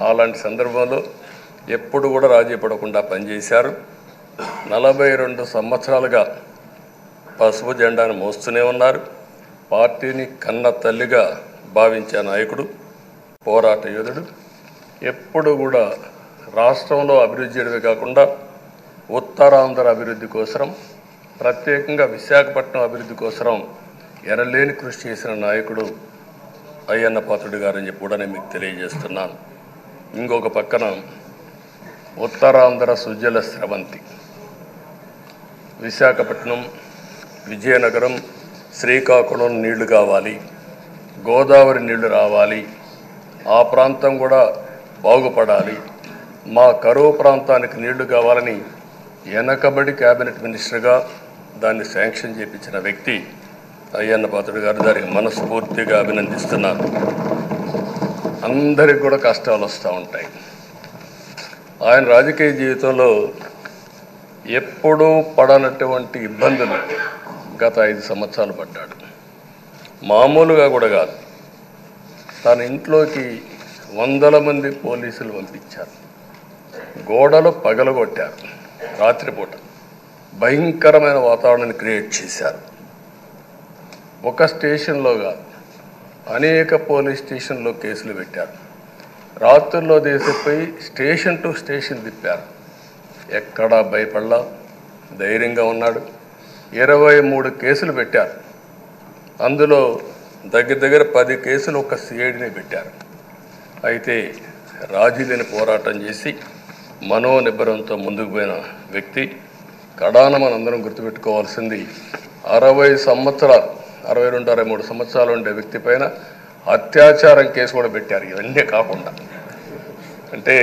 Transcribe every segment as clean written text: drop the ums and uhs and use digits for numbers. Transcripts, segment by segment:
అలాంటి సందర్భంలో ఎప్పుడు కూడా రాజీ పడకుండా పనిచేశారు. 42 సంవత్సరాలుగా పసుపు జెండాను మోస్తూనే ఉన్నారు. పార్టీని కన్న తల్లిగా భావించే నాయకుడు, పోరాట యోధుడు. ఎప్పుడు కూడా రాష్ట్రంలో అభివృద్ధి చేయడమే కాకుండా ఉత్తరాంధ్ర అభివృద్ధి కోసం, ప్రత్యేకంగా విశాఖపట్నం అభివృద్ధి కోసం ఎనలేని కృషి చేసిన నాయకుడు అయ్యన్న పాత్రుడు గారని చెప్పి కూడా నేను మీకు తెలియజేస్తున్నాను. ఇంకొక పక్కన ఉత్తరాంధ్ర సుజల స్రవంతి, విశాఖపట్నం, విజయనగరం, శ్రీకాకుళం నీళ్లు కావాలి, గోదావరి నీళ్లు రావాలి, ఆ ప్రాంతం కూడా బాగుపడాలి, మా కరువు ప్రాంతానికి నీళ్లు కావాలని వెనకబడి క్యాబినెట్ మినిస్టర్గా దాన్ని శాంక్షన్ చేయించిన వ్యక్తి అయ్యన్న పాత్రుడు గారు. దానికి మనస్ఫూర్తిగా అభినందిస్తున్నాను. అందరికి కూడా కష్టాలు వస్తూ ఉంటాయి. ఆయన రాజకీయ జీవితంలో ఎప్పుడూ పడనటువంటి ఇబ్బందులు గత 5 సంవత్సరాలు పడ్డాడు. మామూలుగా కూడా కాదు, తన ఇంట్లోకి వందల మంది పోలీసులు పంపించారు, గోడలు పగలగొట్టారు, రాత్రిపూట భయంకరమైన వాతావరణాన్ని క్రియేట్ చేశారు. ఒక స్టేషన్లో కాదు, అనేక పోలీస్ స్టేషన్లో కేసులు పెట్టారు. రాత్రుల్లో దేశపోయి స్టేషన్ టు స్టేషన్ తిప్పారు. ఎక్కడా భయపడలా, ధైర్యంగా ఉన్నాడు. 23 కేసులు పెట్టారు. అందులో దగ్గర 10 కేసులు ఒక సిఐడిని పెట్టారు. అయితే రాజీలేని పోరాటం చేసి మనోనిబ్బరంతో ముందుకు పోయిన వ్యక్తి. కడాన మనందరం గుర్తుపెట్టుకోవాల్సింది, 60 సంవత్సరాలు, 62, 63 సంవత్సరాలు ఉండే వ్యక్తి పైన అత్యాచారం కేసు కూడా పెట్టారు. ఇవన్నీ కాకుండా అంటే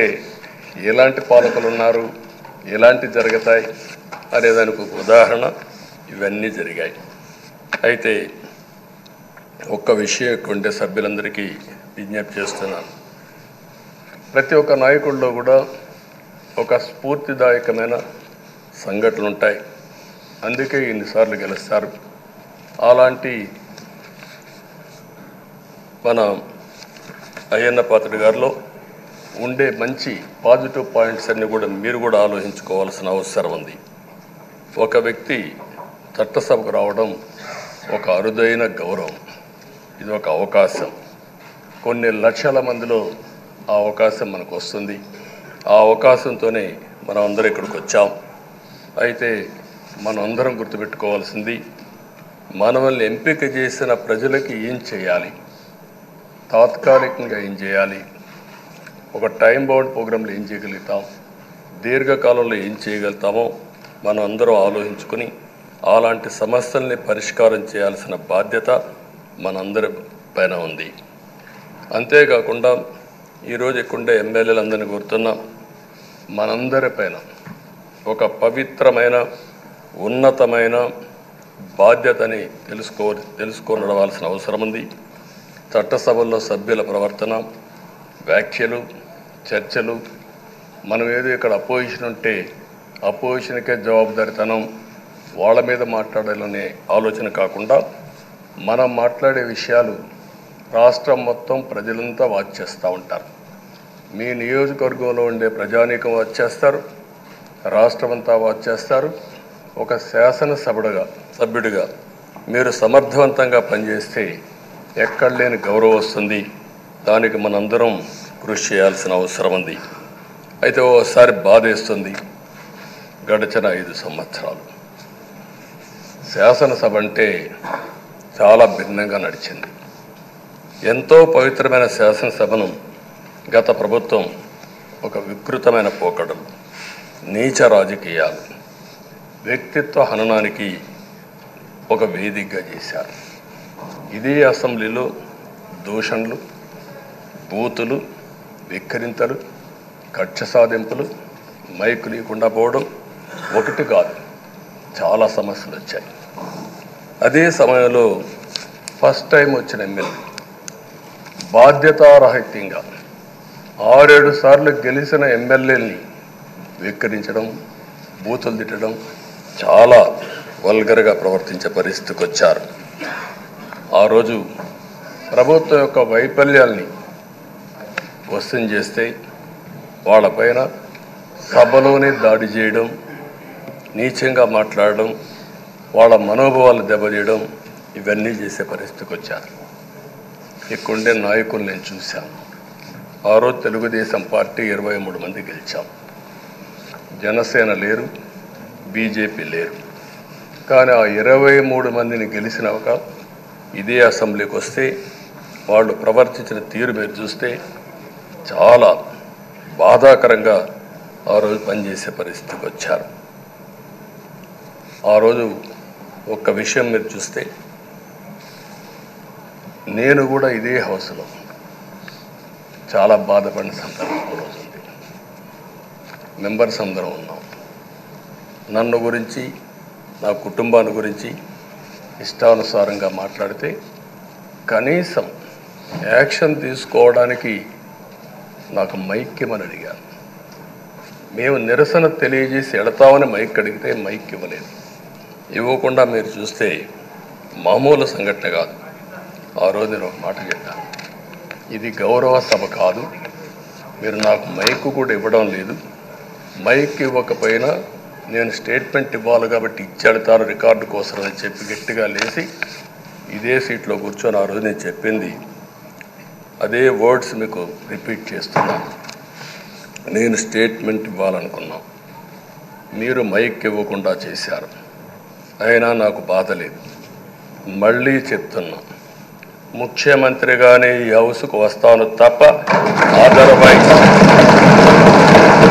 ఎలాంటి పాలకులు ఉన్నారు, ఎలాంటి జరుగుతాయి అనేదానికి ఒక ఉదాహరణ ఇవన్నీ జరిగాయి. అయితే ఒక్క విషయం ఎక్కువంటే సభ్యులందరికీ విజ్ఞప్తి చేస్తున్నాను. ప్రతి ఒక్క నాయకుల్లో కూడా ఒక స్ఫూర్తిదాయకమైన సంఘటనలు ఉంటాయి. అందుకే ఇన్నిసార్లు గెలుస్తారు. అలాంటి మన అయ్యన్న పాత్రుడు గారిలో ఉండే మంచి పాజిటివ్ పాయింట్స్ అన్నీ కూడా మీరు కూడా ఆలోచించుకోవాల్సిన అవసరం ఉంది. ఒక వ్యక్తి చట్టసభకు రావడం ఒక అరుదైన గౌరవం. ఇది ఒక అవకాశం. కొన్ని లక్షల మందిలో ఆ అవకాశం మనకు వస్తుంది. ఆ అవకాశంతోనే మనం అందరం ఇక్కడికి వచ్చాం. అయితే మనం అందరం గుర్తుపెట్టుకోవాల్సింది, మనల్ని ఎంపిక చేసిన ప్రజలకి ఏం చేయాలి, తాత్కాలికంగా ఏం చేయాలి, ఒక టైం బౌండ్ ప్రోగ్రాంలో ఏం చేయగలుగుతాం, దీర్ఘకాలంలో ఏం చేయగలుగుతామో మనం అందరం ఆలోచించుకొని అలాంటి సమస్యల్ని పరిష్కారం చేయాల్సిన బాధ్యత మనందరి పైన ఉంది. అంతేకాకుండా ఈరోజు ఎక్కుండే ఎమ్మెల్యేలందరినీ కోరుతున్నాం, మనందరి పైన ఒక పవిత్రమైన ఉన్నతమైన బాధ్యతని తెలుసుకొని నడవాల్సిన అవసరం ఉంది. చట్టసభల్లో సభ్యుల ప్రవర్తన, వ్యాఖ్యలు, చర్చలు, మనం ఏదో ఇక్కడ అపోజిషన్ ఉంటే అపోజిషన్కే జవాబుదారితనం, వాళ్ళ మీద మాట్లాడాలనే ఆలోచన కాకుండా మనం మాట్లాడే విషయాలు రాష్ట్రం మొత్తం ప్రజలంతా వాచ్ చేస్తూ ఉంటారు. మీ నియోజకవర్గంలో ఉండే ప్రజానీకం వాచ్ చేస్తారు, రాష్ట్రం అంతా వాచ్ చేస్తారు. ఒక సభ్యుడిగా మీరు సమర్థవంతంగా పనిచేస్తే ఎక్కడ లేని గౌరవం వస్తుంది. దానికి మనందరం కృషి చేయాల్సిన అవసరం ఉంది. అయితే ఓసారి బాధేస్తుంది, గడిచిన 5 సంవత్సరాలు శాసనసభ అంటే చాలా భిన్నంగా నడిచింది. ఎంతో పవిత్రమైన శాసనసభను గత ప్రభుత్వం ఒక వికృతమైన పోకడలు, నీచ రాజకీయాలు, వ్యక్తిత్వ హననానికి ఒక వేదికగా చేశారు. ఇదే అసెంబ్లీలో దూషణలు, బూతులు, విక్రింతలు, కక్ష సాధింపులు, మైకు లేకుండా పోవడం ఒకటి కాదు, చాలా సమస్యలు వచ్చాయి. అదే సమయంలో ఫస్ట్ టైం వచ్చిన ఎమ్మెల్యే బాధ్యతారాహిత్యంగా 6-7 సార్లు గెలిచిన ఎమ్మెల్యేని విక్రించడం, బూతులు తిట్టడం, చాలా వల్గర్గా ప్రవర్తించే పరిస్థితికి వచ్చారు. ఆ రోజు ప్రభుత్వం యొక్క వైఫల్యాల్ని క్వశ్చన్ చేస్తే వాళ్ళపైన సభలోనే దాడి చేయడం, నీచంగా మాట్లాడడం, వాళ్ళ మనోభావాలు దెబ్బతీయడం, ఇవన్నీ చేసే పరిస్థితికి వచ్చారు. ఇక్కడుండే నాయకులు నేను చూశాను. ఆ రోజు తెలుగుదేశం పార్టీ 23 మంది గెలిచాం. జనసేన లేరు, బీజేపీ లేరు. కానీ ఆ 23 మందిని గెలిచినాక ఇదే అసెంబ్లీకి వస్తే వాళ్ళు ప్రవర్తించిన తీరు మీరు చూస్తే చాలా బాధాకరంగా ఆ రోజు పనిచేసే పరిస్థితికి వచ్చారు. ఆ రోజు ఒక్క విషయం మీరు చూస్తే, నేను కూడా ఇదే హౌస్లో చాలా బాధపడిన సందర్భం రోజు ఉంది. మెంబర్స్ అందరం ఉన్నాం. నన్ను గురించి, నా కుటుంబాన్ని గురించి ఇష్టానుసారంగా మాట్లాడితే కనీసం యాక్షన్ తీసుకోవడానికి నాకు మైక్ ఇవ్వమని అడిగాను. మేము నిరసన తెలియజేసి ఎడతామని మైక్ అడిగితే మైక్ ఇవ్వలేదు. ఇవ్వకుండా మీరు చూస్తే మామూలు సంఘటన కాదు. ఆ రోజు నేను ఒక మాట చెప్పాను, ఇది గౌరవ సభ కాదు, మీరు నాకు మైక్ కూడా ఇవ్వడం లేదు. మైక్ ఇవ్వకపోయినా నేను స్టేట్మెంట్ ఇవ్వాలి కాబట్టి ఇచ్చెడతాను రికార్డు కోసం అని చెప్పి గట్టిగా లేచి ఇదే సీట్లో కూర్చొని ఆ రోజు నేను చెప్పింది అదే వర్డ్స్ మీకు రిపీట్ చేస్తున్నాను. నేను స్టేట్మెంట్ ఇవ్వాలనుకున్నాను, మీరు మైక్ ఇవ్వకుండా చేశారు. అయినా నాకు బాధ లేదు. మళ్ళీ చెప్తున్నా, ముఖ్యమంత్రిగానే ఈ హౌస్కు వస్తాను తప్ప అదర్వైజ్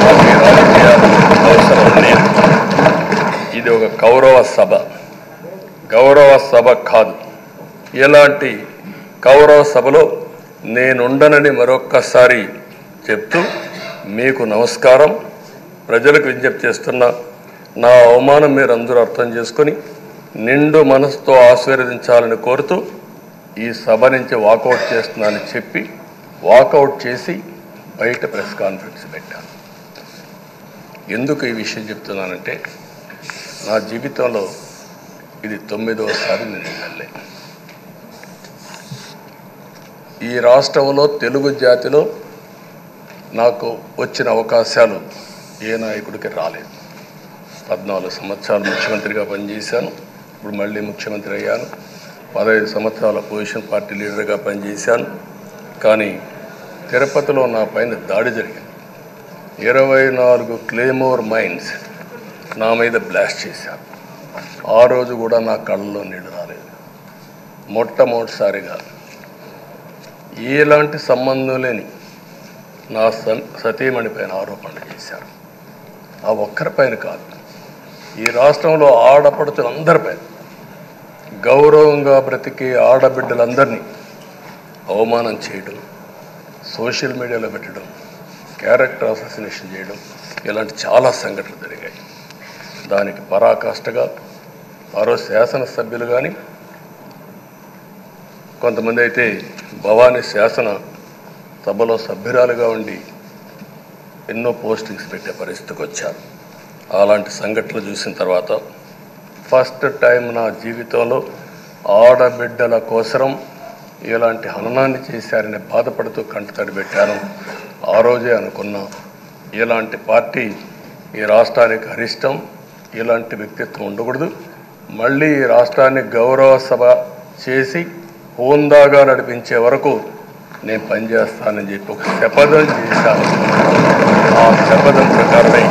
రాజకీయాలు అవసరం లేదు. ఇది ఒక గౌరవ సభ కాదు. ఇలాంటి గౌరవ సభలో నేనుండనని మరొక్కసారి చెప్తూ మీకు నమస్కారం. ప్రజలకు విజ్ఞప్తి చేస్తున్నా, నా అవమానం మీరు అందరూ అర్థం చేసుకొని నిండు మనసుతో ఆశీర్వదించాలని కోరుతూ ఈ సభ నుంచి వాకౌట్ చేస్తున్నానని చెప్పి వాకౌట్ చేసి బయట ప్రెస్ కాన్ఫరెన్స్ పెట్టాను. ఎందుకు ఈ విషయం చెప్తున్నానంటే, నా జీవితంలో ఇది 9వసారి నేను వెళ్ళే. ఈ రాష్ట్రంలో తెలుగు జాతిలో నాకు వచ్చిన అవకాశాలు ఏ నాయకుడికి రాలేదు. 14 సంవత్సరాలు ముఖ్యమంత్రిగా పనిచేశాను. ఇప్పుడు మళ్ళీ ముఖ్యమంత్రి అయ్యాను. 15 సంవత్సరాల పొజిషన్ పార్టీ లీడర్గా పనిచేశాను. కానీ తిరుపతిలో నా పైన దాడి జరిగింది. 24 క్లేమోర్ మైన్స్ నా మీద బ్లాస్ట్ చేశారు. ఆ రోజు కూడా నా కళ్ళలో నీళ్ళు రాలేదు. మొట్టమొదటిసారిగా ఎలాంటి సంబంధం లేని నా సతీమణి పైన ఆరోపణలు చేశారు. ఆ ఒక్కరిపైన కాదు, ఈ రాష్ట్రంలో ఆడపడుచులందరిపైన, గౌరవంగా బ్రతికే ఆడబిడ్డలందరినీ అవమానం చేయడం, సోషల్ మీడియాలో పెట్టడం, క్యారెక్టర్ అసాసినేషన్ చేయడం, ఇలాంటి చాలా సంఘటనలు జరిగాయి. దానికి పరాకాష్ఠగా మరో శాసనసభ్యులు కానీ, కొంతమంది అయితే భవానీ శాసన సభలో సభ్యురాలుగా ఉండి ఎన్నో పోస్టింగ్స్ పెట్టే పరిస్థితికి వచ్చారు. అలాంటి సంఘటనలు చూసిన తర్వాత ఫస్ట్ టైం నా జీవితంలో ఆడబిడ్డల కోసరం ఇలాంటి హననాన్ని చేశారని బాధపడుతూ కంటతడి పెట్టాను. ఆ రోజే అనుకున్నా, ఇలాంటి పార్టీ ఈ రాష్ట్రానికి అరిష్టం, ఇలాంటి వ్యక్తిత్వం ఉండకూడదు. మళ్ళీ ఈ రాష్ట్రాన్ని గౌరవ సభ చేసి హోందాగా నడిపించే వరకు నేను పనిచేస్తానని చెప్పి ఒక శపథం చేశాను. ఆ శపథం ప్రకారమే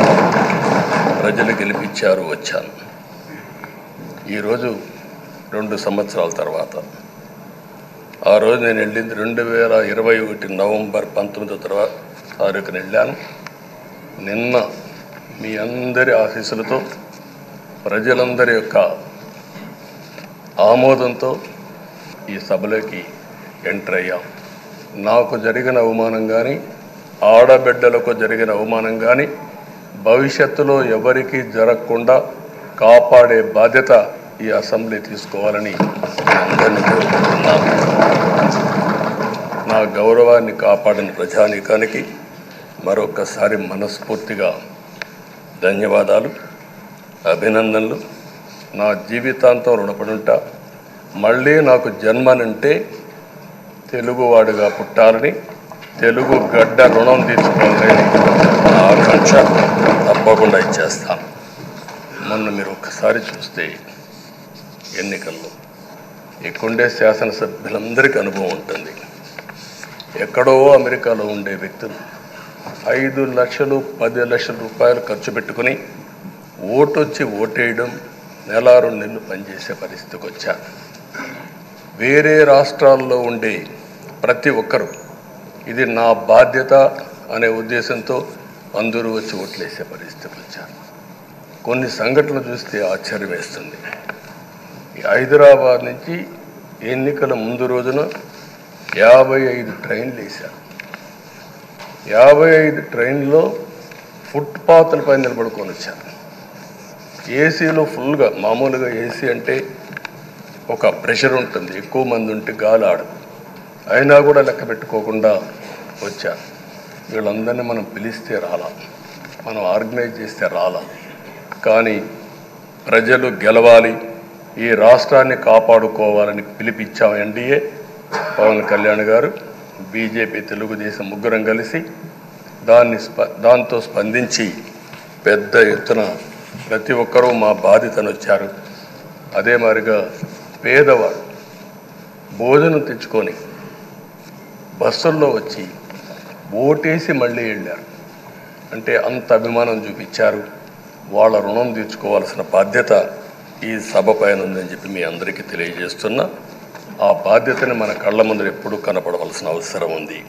ప్రజలు గెలిపించారు, వచ్చాను. ఈరోజు 2 సంవత్సరాల తర్వాత, ఆ రోజు నేను వెళ్ళింది 2021 నవంబర్ 19వ తారీఖున వెళ్ళాను. నిన్న మీ అందరి ఆశీస్సులతో, ప్రజలందరి యొక్క ఆమోదంతో ఈ సభలోకి ఎంటర్ అయ్యాం. నాకు జరిగిన అవమానం కానీ, ఆడబిడ్డలకు జరిగిన అవమానం కానీ భవిష్యత్తులో ఎవరికీ జరగకుండా కాపాడే బాధ్యత ఈ అసెంబ్లీ తీసుకోవాలని అందరినీ కోరుకుంటున్నాను. నా గౌరవాన్ని కాపాడిన ప్రజానీకానికి మరొకసారి మనస్ఫూర్తిగా ధన్యవాదాలు, అభినందనలు. నా జీవితాంతం రుణపడి ఉంటా. మళ్ళీ నాకు జన్మనంటే తెలుగువాడుగా పుట్టాలని, తెలుగు గడ్డ రుణం తీర్చుకోవాలని నా ఆకాంక్ష. తప్పకుండా ఇచ్చేస్తాను. మొన్న మీరు ఒక్కసారి చూస్తే ఎన్నికల్లో ఇక్కడుండే శాసనసభ్యులందరికీ అనుభవం ఉంటుంది. ఎక్కడో అమెరికాలో ఉండే వ్యక్తులు 5 లక్షలు 10 లక్షల రూపాయలు ఖర్చు పెట్టుకుని ఓటొచ్చి ఓటేయడం, నెల 2 నెలలు పనిచేసే పరిస్థితికి వచ్చారు. వేరే రాష్ట్రాల్లో ఉండే ప్రతి ఒక్కరూ ఇది నా బాధ్యత అనే ఉద్దేశంతో అందరూ వచ్చి ఓట్లేసే పరిస్థితికి వచ్చారు. కొన్ని సంఘటనలు చూస్తే ఆశ్చర్యం వేస్తుంది. హైదరాబాద్ నుంచి ఎన్నికల ముందు రోజున 55 ట్రైన్లు వేశారు. 55 ట్రైన్లో ఫుట్పాత్లపై నిలబడుకొని వచ్చారు. ఏసీలో ఫుల్గా, మామూలుగా ఏసీ అంటే ఒక ప్రెషర్ ఉంటుంది, ఎక్కువ మంది ఉంటే గాలి ఆడదు. అయినా కూడా లెక్క పెట్టుకోకుండా వచ్చారు. వీళ్ళందరినీ మనం పిలిస్తే రాలా, మనం ఆర్గనైజ్ చేస్తే రాలా. కానీ ప్రజలు గెలవాలి, ఈ రాష్ట్రాన్ని కాపాడుకోవాలని పిలిపించాం. ఎన్డీఏ, పవన్ కళ్యాణ్ గారు, బీజేపీ, తెలుగుదేశం ముగ్గురం కలిసి దాంతో స్పందించి పెద్ద ఎత్తున ప్రతి ఒక్కరూ మా బాధ్యతను వచ్చారు. అదే మాదిరిగా పేదవాడు భోజనం తెచ్చుకొని బస్సుల్లో వచ్చి ఓటేసి మళ్ళీ వెళ్ళారు. అంటే అంత అభిమానం చూపించారు. వాళ్ళ రుణం తీర్చుకోవాల్సిన బాధ్యత ఈ సభ పైన ఉందని చెప్పి మీ అందరికీ తెలియజేస్తున్నా. ఆ బాధ్యతని మన కళ్ళ ముందు ఎప్పుడూ కనపడవలసిన అవసరం ఉంది.